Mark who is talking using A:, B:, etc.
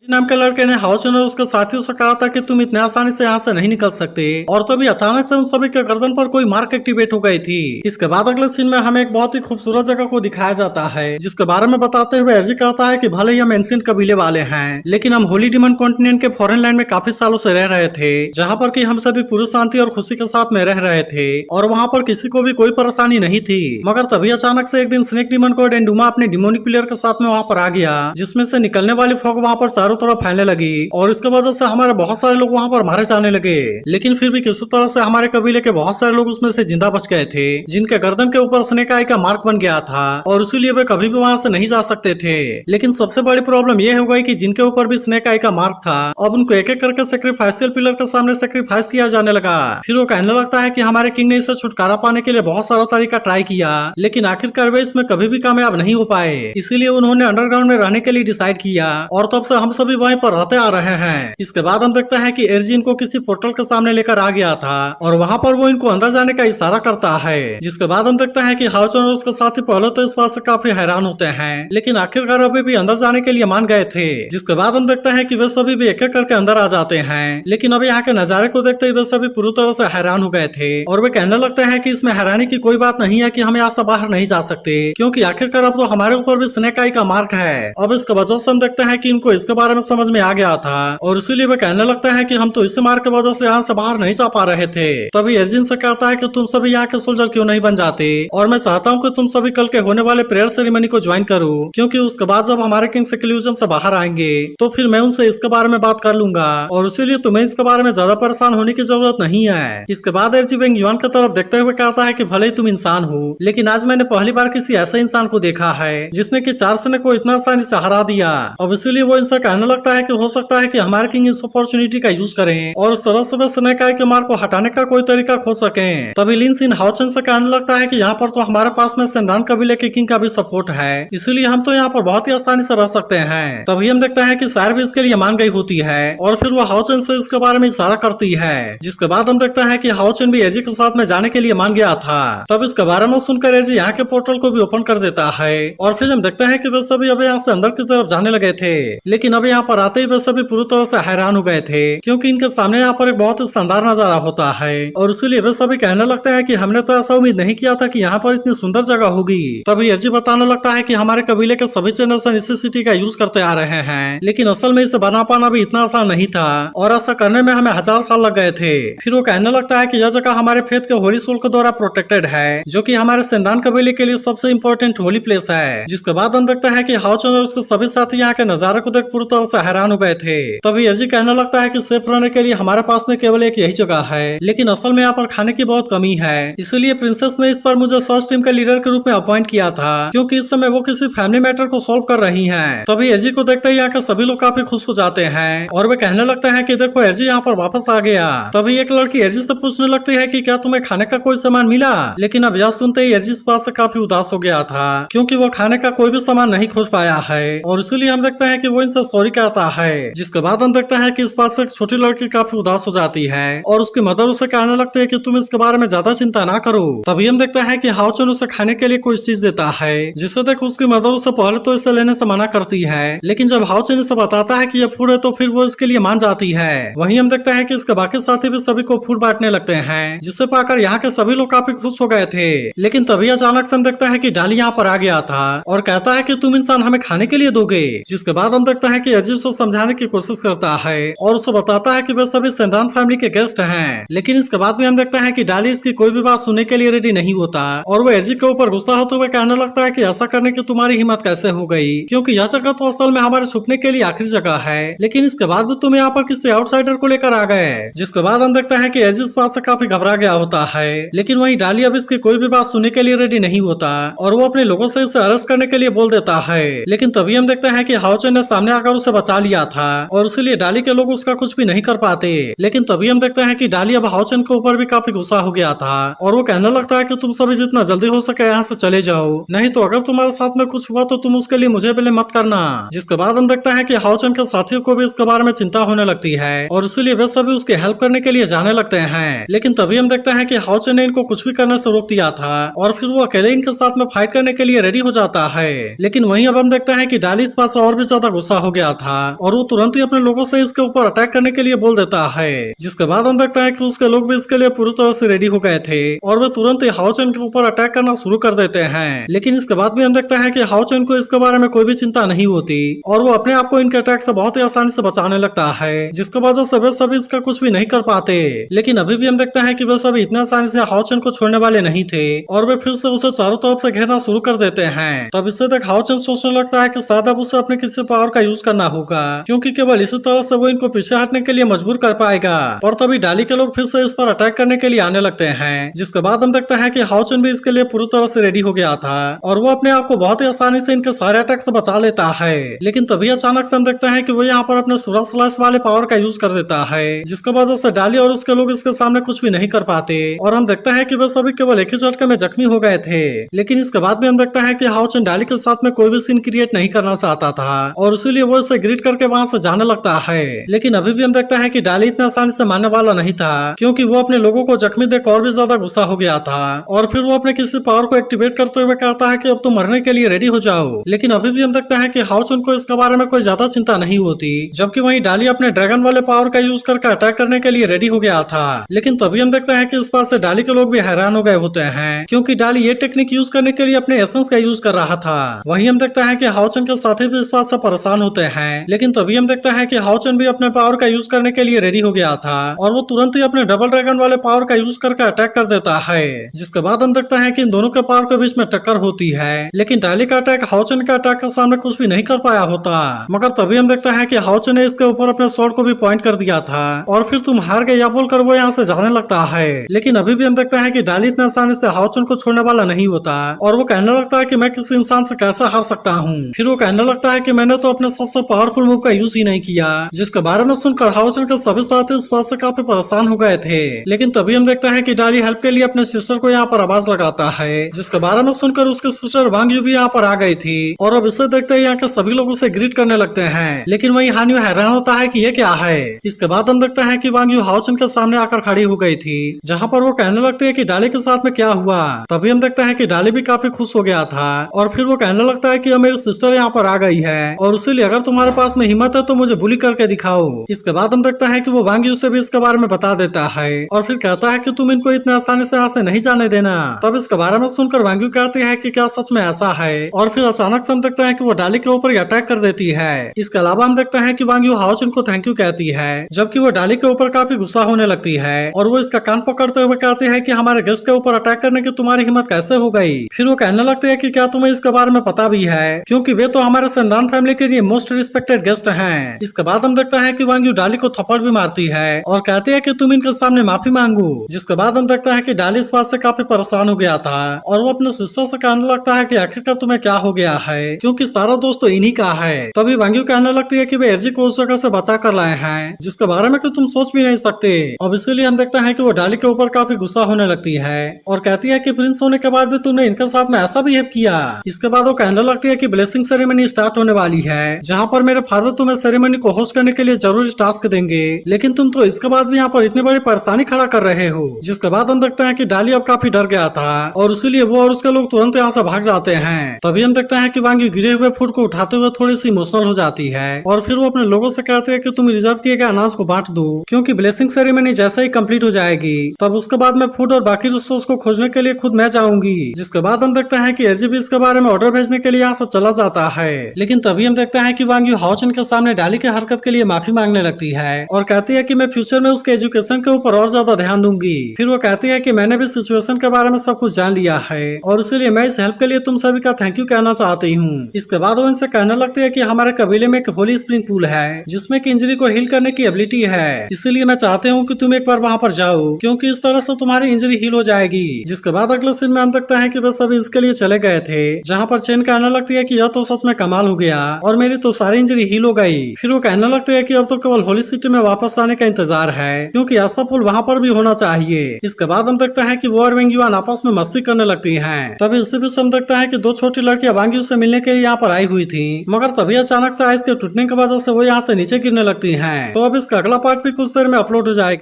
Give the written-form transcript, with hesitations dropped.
A: नाम के लड़के ने हाउस ओनर उसके साथियों से कहा था कि तुम इतने आसानी से यहाँ से नहीं निकल सकते। और तभी अचानक से उन सभी के गर्दन पर कोई मार्क एक्टिवेट हो गई थी। इसके बाद अगले सीन में हमें एक बहुत ही खूबसूरत जगह को दिखाया जाता है, जिसके बारे में बताते हुए एर्जी कहता है कि भले ही हम एंशिएंट कबीले वाले हैं, लेकिन हम होली डिमन कॉन्टिनेंट के फॉरेन लैंड में काफी सालों से रह रहे थे, जहाँ पर कि हम सभी पूरी शांति और खुशी के साथ में रह रहे थे और वहाँ पर किसी को भी कोई परेशानी नहीं थी। मगर तभी अचानक से एक दिन स्नेक डिमन को डेंडुमा अपने डिमोनिक प्लेयर के साथ में वहाँ पर आ गया, जिसमें से निकलने वाली फॉग वहाँ पर चारों तरफ फैलने लगी और इसके वजह से हमारे बहुत सारे लोग वहाँ पर मारे जाने लगे। लेकिन फिर भी किसी तरह से हमारे कबीले के बहुत सारे लोग उसमें से जिंदा बच गए थे, जिनके गर्दन के ऊपर स्नेक आई का मार्क बन गया था और इसीलिए वे कभी भी वहाँ से नहीं जा सकते थे। लेकिन सबसे बड़ी प्रॉब्लम यह हो गई कि जिनके ऊपर भी स्नेक आई का मार्क था, अब उनको एक एक करके सेक्रीफाइशियल पिलर के सामने सेक्रीफाइस किया जाने लगा। फिर वो कहने लगता है कि हमारे किंग ने इससे छुटकारा पाने के लिए बहुत सारा तरीका ट्राई किया, लेकिन आखिरकार वे इसमें कभी भी कामयाब नहीं हो पाए। इसीलिए उन्होंने अंडरग्राउंड में रहने के लिए डिसाइड किया और तब से हम सभी वहीं पर रहते आ रहे हैं। इसके बाद हम देखते हैं कि एर्जी इनको किसी पोर्टल के सामने लेकर आ गया था और वहाँ पर वो इनको अंदर जाने का इशारा करता है। जिसके बाद हम देखते हैं कि हाउस ओनर उसके साथी पहले तो इस बात से काफी हैरान होते हैं, लेकिन आखिरकार अभी भी अंदर जाने के लिए मान गए थे। जिसके बाद हम देखते हैं कि वे सभी भी एक एक करके अंदर आ जाते हैं, लेकिन अभी यहाँ के नजारे को देखते ही वे सभी पूरी तरह से हैरान हो गए थे और वे कहने लगते हैं कि इसमें हैरानी की कोई बात नहीं है कि हम यहाँ से बाहर नहीं जा सकते, क्योंकि आखिरकार अब तो हमारे ऊपर भी स्नेक आई का मार्क है। अब इसके वजह से हम देखते हैं कि इनको इसके बारे में समझ में आ गया था और इसीलिए वे कहने लगता है कि हम तो इस मार्क की वजह से यहाँ से बाहर नहीं जा पा रहे थे। तभी एर्जिन से कहता है कि तुम सभी यहाँ के सोल्जर क्यों नहीं बन जाते, और मैं चाहता हूँ कि तुम सभी कल के होने वाले प्रेयर सेरेमनी को ज्वाइन करो, क्योंकि उसके बाद जब हमारे किंग सेक्लूजन से बाहर आएंगे तो फिर मैं उनसे इसके बारे में बात कर लूंगा और इसीलिए तुम्हें इसके बारे में ज्यादा परेशान होने की जरूरत नहीं है। इसके बाद एर्जी वेंग युआन की तरफ देखते हुए कहता है कि भले ही तुम इंसान हो, लेकिन आज मैंने पहली बार किसी ऐसे इंसान को देखा है जिसने कि 4 सेना को इतना आसानी से हरा दिया। अब इसीलिए वो इनसे कहने लगता है कि हो सकता है कि हमारे किंग इस अपॉर्चुनिटी का यूज करें और उस तरह से स्नेक आई के मार को हटाने का कोई तरीका खोज सकें। तभी लिन सिन हाउचन से कहने लगता है कि यहाँ पर तो हमारे पास में सेंडान कबीले के किंग का भी सपोर्ट है, इसीलिए हम तो यहाँ पर बहुत ही आसानी से रह सकते हैं। तभी हम देखते हैं कि सायर भी इसके लिए मान गई होती है और फिर वो हाउचन से इसके बारे में इशारा करती है। जिसके बाद हम देखते हैं कि हाउचन भी एजी के साथ में जाने के लिए मान गया था। तब इसके बारे में सुनकर एजी यहाँ के पोर्टल को भी ओपन कर देता है और फिर हम देखते हैं कि वे सभी अब यहाँ से अंदर की तरफ जाने लगे थे, लेकिन अब यहाँ पर आते ही वे सभी पूरी तरह से हैरान हो गए थे, क्योंकि इनके सामने यहाँ पर एक बहुत ही शानदार नजारा होता है और इसीलिए वे सभी कहने लगते हैं कि हमने तो ऐसा उम्मीद नहीं किया था कि यहाँ पर इतनी सुंदर जगह होगी। तभी एर्जी बताने लगता है कि हमारे कबीले के सभी जनरेशन इसी सिटी का यूज करते आ रहे हैं, लेकिन असल में इसे बना पाना भी इतना आसान नहीं था और ऐसा करने में हमें 1000 साल लग गए थे। फिर वो कहने लगता है कि यह जगह हमारे फेथ के होली सोल के द्वारा प्रोटेक्टेड है, जो कि हमारे सेंदान कबीले के लिए सबसे इम्पोर्टेंट होली प्लेस है। जिसके बाद हम देखते हैं कि हाउचन और उसके सभी साथी यहाँ के नजारे को देख पूरी तरह से हैरान हो गए थे। तभी एर्जी कहने लगता है कि सेफ रहने के लिए हमारे पास में केवल एक यही जगह है, लेकिन असल में यहाँ पर खाने की बहुत कमी है, इसलिए प्रिंसेस ने इस पर मुझे सर्च टीम के लीडर के रूप में अपॉइंट किया था, क्योंकि इस समय वो किसी फैमिली मैटर को सॉल्व कर रही हैं। तभी एर्जी को देखते ही यहाँ के सभी लोग काफी खुश हो जाते हैं और वे कहने लगते हैं कि देखो एर्जी यहाँ पर वापस आ गया। तभी एक लड़की एर्जी से पूछने लगती है कि क्या तुम्हें खाने का कोई सामान मिला, लेकिन अब यह सुनते ही एर्जी इस बात से काफी उदास हो गया था, क्योंकि वो खाने का कोई भी सामान नहीं खोज पाया है और इसीलिए हम देखते हैं कि वो इनसे सॉरी कहता है। जिसके बाद हम देखते हैं कि इस बात से एक छोटी लड़की काफी उदास हो जाती है और उसकी मदर उसे कहने लगती है कि तुम इसके बारे में ज्यादा चिंता ना करो। तभी हम देखते हैं कि हाउचन उसे खाने के लिए कोई चीज देता है, जिसे देख उसकी मदर उसे पहले तो इसे लेने से मना करती है, लेकिन जब हाउचन इसे बताता है कि यह फूड है तो फिर वो इसके लिए मान जाती है। वहीं हम देखते हैं कि इसके बाकी साथी भी सभी को फूड बांटने लगते हैं, जिसे पाकर यहाँ के सभी लोग काफी खुश हो गए थे। लेकिन तभी अचानक से हम देखते हैं कि डाली यहाँ पर आ गया था और कहता है कि तुम इंसान हमें खाने के लिए दोगे। जिसके बाद हम देखते हैं कि एर्जी उसे समझाने की कोशिश करता है और उसे बताता है कि वे सभी सेंडान फैमिली के गेस्ट हैं, लेकिन इसके बाद भी हम देखते हैं कि डाली इसकी कोई भी बात सुनने के लिए रेडी नहीं होता और वो एर्जी के ऊपर गुस्सा होते हुए कहने लगता है कि ऐसा करने की तुम्हारी हिम्मत कैसे हो गई, क्योंकि यह जगह तो असल में हमारे छुपने के लिए आखिरी जगह है, लेकिन इसके बाद भी तुम यहाँ पर किसी आउटसाइडर को लेकर आ गए। जिसके बाद हम देखते हैं कि एर्जी इस बात से काफी घबरा गया होता है, लेकिन वहीं डाली अब इसकी कोई भी बात सुनने के लिए रेडी नहीं होता और वो अपने लोगों से इसे अरेस्ट करने के लिए बोल देता है। लेकिन तभी हम देखते हैं कि हाउचन ने सामने आकर उसे बचा लिया था और इसीलिए डाली के लोग उसका कुछ भी नहीं कर पाते। लेकिन तभी हम देखते हैं कि डाली अब हाउचन के ऊपर भी काफी गुस्सा हो गया था और वो कहने लगता है कि तुम सभी जितना जल्दी हो सके यहाँ से चले जाओ, नहीं तो अगर तुम्हारे साथ में कुछ हुआ तो तुम उसके लिए मुझे पहले मत करना। जिसके बाद हम देखते हैं कि हाउचन के साथियों को भी इसके बारे में चिंता होने लगती है और इसीलिए वे सभी उसकी हेल्प करने के लिए जाने लगते हैं। लेकिन तभी हम देखते हैं कि हाउचन ने इनको कुछ भी करने से रोक दिया था और फिर वो अकेले इनके साथ में फाइट करने के लिए रेडी हो जाता है। लेकिन वहीं अब हम देखते हैं कि डाली इस बात से और भी ज्यादा गुस्सा हो गया था और वो तुरंत ही अपने लोगों से इसके ऊपर अटैक करने के लिए बोल देता है। जिसके बाद हम देखते हैं कि उसके लोग भी इसके लिए पूरी तरह से रेडी हो गए थे और वे तुरंत ही हाओचन के ऊपर अटैक करना शुरू कर देते हैं। लेकिन इसके बाद भी हम देखते हैं कि हाओचन को इसके बारे में कोई भी चिंता नहीं होती और वो अपने आप को इनके अटैक से बहुत ही आसानी से बचाने लगता है, जिसकी वजह से वे सभी इसका कुछ भी नहीं कर पाते। लेकिन अभी भी हम देखते हैं कि वे सभी इतने आसानी से हाओचन को छोड़ने वाले नहीं थे और वे फिर से उसे चारों तरफ से घेरना शुरू कर देते हैं। तब इससे तक हाओचन सोचने लगता है कि शायद अब उसे अपने किसी पावर का यूज करना होगा, क्योंकि केवल इसी तरह से वो इनको पीछे हटने के लिए मजबूर कर पाएगा। और तभी डाली के लोग फिर से इस पर अटैक करने के लिए आने लगते हैं, जिसके बाद हम देखते हैं कि हाओचन भी इसके लिए पूरी तरह से रेडी हो गया था और वो अपने आप को बहुत ही आसानी से इनके सारे अटैक से बचा लेता है। लेकिन तभी अचानक से हम देखते हैं कि वो यहाँ पर अपने सूरज स्लैश वाले पावर का यूज कर देता है, जिसकी वजह से डाली और उसके लोग इसके सामने कुछ भी नहीं कर पाते और हम देखते हैं कि वे सभी केवल एक ही झटके में जख्मी हो गए थे। लेकिन इसके बाद भी हम देखते हैं कि हाओचन डाली के साथ में कोई भी सीन क्रिएट नहीं करना चाहता था और इसीलिए वो इसे ग्रीट करके वहां से जाने लगता है। लेकिन अभी भी हम देखते हैं कि डाली इतना आसानी से मानने वाला नहीं था, क्योंकि वो अपने लोगों को जख्मी देख और भी ज्यादा गुस्सा हो गया था और फिर वो अपने किसी पावर को एक्टिवेट करते हुए कहता है कि अब तुम मरने के लिए रेडी हो जाओ। लेकिन अभी भी हम देखते हैं कि हाओचन को इसके बारे में कोई ज्यादा चिंता नहीं होती, जबकि वहीं डाली अपने ड्रैगन वाले पावर का यूज करके अटैक करने के लिए रेडी हो गया था। लेकिन तभी हम देखते हैं कि इस बात से डाली के लोग भी हैरान हो गए होते हैं, क्योंकि डाली ये टेक्निक यूज करने के लिए अपने एसेंस का यूज कर रहा था। वहीं हम देखते हैं कि हाओचन के साथी भी इस बात से परेशान होते हैं। लेकिन तभी हम देखते हैं कि हाओचन भी अपने पावर का यूज करने के लिए रेडी हो गया था और वो तुरंत ही अपने डबल ड्रैगन वाले पावर का यूज करके अटैक कर देता है। जिसके बाद हम देखते हैं कि इन दोनों के पावर के बीच में टक्कर होती है, लेकिन डाली का अटैक हाओचन के अटैक के सामने कुछ भी नहीं कर पाया होता। मगर तभी हम देखते हैं कि हाओचन ने इसके ऊपर अपने स्वॉर्ड को भी पॉइंट कर दिया था और फिर तुम हार गए या बोलकर वो यहाँ से जाने लगता है। लेकिन अभी भी हम देखते हैं कि डाली इतने आसानी से हाओचन को छोड़ने वाला नहीं होता और वो कहने लगता है कि मैं किसी इंसान से कैसे हार सकता हूँ। फिर वो कहने लगता है कि मैंने तो अपने सबसे पावरफुल मूव का यूज ही नहीं किया, जिसके बारे में सुनकर हाओचन के सभी साथी इस बात से काफी परेशान हो गए थे। लेकिन तभी हम देखते हैं कि डाली हेल्प के लिए अपने सिस्टर को यहाँ पर आवाज लगाता है, जिसके बारे में सुनकर उसके सिस्टर वांग यू भी यहाँ पर आ गई थी और अब इसे देखते ही यहाँ के सभी लोग उसे ग्रीट करने लगते हैं। लेकिन वही हान यू हैरान होता है कि ये क्या है। इसके बाद हम देखते हैं कि वांग यू हाओचन के सामने आकर खड़ी हो गई थी, जहाँ पर वो कहने लगती है कि डाली के साथ में क्या हुआ। तभी हम देखते हैं कि डाली भी काफी खुश हो गया था और फिर वो कहने लगता है कि अब मेरी सिस्टर यहाँ पर आ गई है और इसीलिए अगर तुम्हारे पास में हिम्मत है तो मुझे बुली करके दिखाओ। इसके बाद हम देखते हैं कि वो वांग यू से भी इसके बारे में बता देता है और फिर कहता है कि तुम इनको इतने आसानी से यहाँ से नहीं जाने देना। तब इसके बारे में सुनकर वांग यू कहती है कि क्या सच में ऐसा है और फिर अचानक से हम देखते हैं कि वो डाली के ऊपर अटैक कर देती है। इसके अलावा हम देखते हैं कि वांग यू हाओचन को थैंक यू कहती है, जबकि वो डाली के ऊपर काफी गुस्सा होने लगती है और वो इसका कान पकड़ते हुए कहती है कि हमारे गेस्ट के ऊपर अटैक करने की तुम्हारी हिम्मत कैसे हो गई। फिर वो कहने लगती है कि क्या तुम्हें इसके बारे में पता भी है, क्योंकि वे तो हमारे संदान फैमिली के लिए मोस्ट रिस्पेक्टेड गेस्ट हैं। इसके बाद हम देखते हैं कि वांग यू डाली को थप्पड़ भी मारती है और कहती है कि तुम इनके सामने माफी मांगो। जिसके बाद हम देखते हैं कि डाली इस बात से काफी परेशान हो गया था और वो अपने सिस्टर से कहने लगता है कि आखिरकार तुम्हें क्या हो गया है, क्योंकि सारा दोस्त तो इन्हीं का है। तभी वांग यू कहने लगती है कि वे एर्जी को उस जगह से बचा कर लाए हैं जिसके बारे में कि तुम सोच भी नहीं सकते। अब इसीलिए हम देखते हैं कि वो डाली के ऊपर काफी गुस्सा होने लगती है और कहती है कि प्रिंस होने के बाद भी तुमने इनके साथ में ऐसा बिहेव किया। इसके बाद वो कहने लगती है कि ब्लेसिंग सेरेमनी स्टार्ट होने वाली है, जहाँ पर मेरे फादर तुम्हें सेरेमनी को होस्ट करने के लिए जरूरी टास्क देंगे, लेकिन तुम तो इसके बाद भी यहाँ पर इतनी बड़ी परेशानी खड़ा कर रहे हो। जिसके बाद हम देखते हैं कि डाली अब काफी डर गया था और इसीलिए वो और उसके लोग तुरंत यहाँ से भाग जाते हैं। तभी हम देखते हैं कि वांग यू गिरे हुए फूड को उठाते हुए थोड़ी सी इमोशनल हो जाती है और फिर वो अपने लोगों से कहते हैं कि तुम रिजर्व किए गए अनाज को बांट दो, क्योंकि ब्लेसिंग सेरेमनी जैसे ही कंप्लीट हो जाएगी तब उसके बाद मैं फूड और बाकी रिसोर्स को खोजने के लिए खुद मैं जाऊंगी। जिसके बाद हम देखते हैं कि एर्जी भी इसके बारे में ऑर्डर भेजने के लिए यहाँ से चला जाता है। लेकिन तभी हम देखते हैं कि वांग यू हाओचन के सामने डाली की हरकत के लिए माफी मांगने लगती है और कहती है कि मैं फ्यूचर में उसके एजुकेशन के ऊपर और ज्यादा ध्यान दूंगी। फिर वो कहती है कि मैंने भी सिचुएशन के बारे में सब कुछ जान लिया है और इसीलिए मैं इस हेल्प के लिए तुम सभी का थैंक यू कहना चाहती हूँ। इसके बाद वो इनसे कहने लगती है कि हमारे कबीले में एक होली स्प्रिंग पूल है जिसमें कि इंजरी को हील करने की एबिलिटी है, इसीलिए मैं चाहती हूँ कि तुम एक बार वहाँ पर जाओ, क्योंकि इस तरह से तुम्हारी इंजरी हील हो जाएगी। जिसके बाद अगले सीन में हम देखते हैं कि वे सभी इसके लिए चले गए थे, जहाँ पर चेन कहने लगती है कि यह तो सच में कमाल हो गया और मेरी तो सारी इंजरी हील हो गई। फिर वो कहने लगती है कि अब तो केवल होली सिटी में वापस आने का इंतजार है, क्योंकि ऐसा पुल वहाँ पर भी होना चाहिए। इसके बाद हम देखते हैं कि वो और वांग यू आपस में मस्ती करने लगती हैं। तभी इसी बीच हम देखते हैं कि दो छोटी लड़कियां वांग यू से मिलने के लिए यहाँ पर आई हुई थी, मगर तभी अचानक से आइस के टूटने की वजह से वो यहाँ से नीचे गिरने लगती हैं। तो अब इसका अगला पार्ट भी कुछ देर में अपलोड हो जाएगा।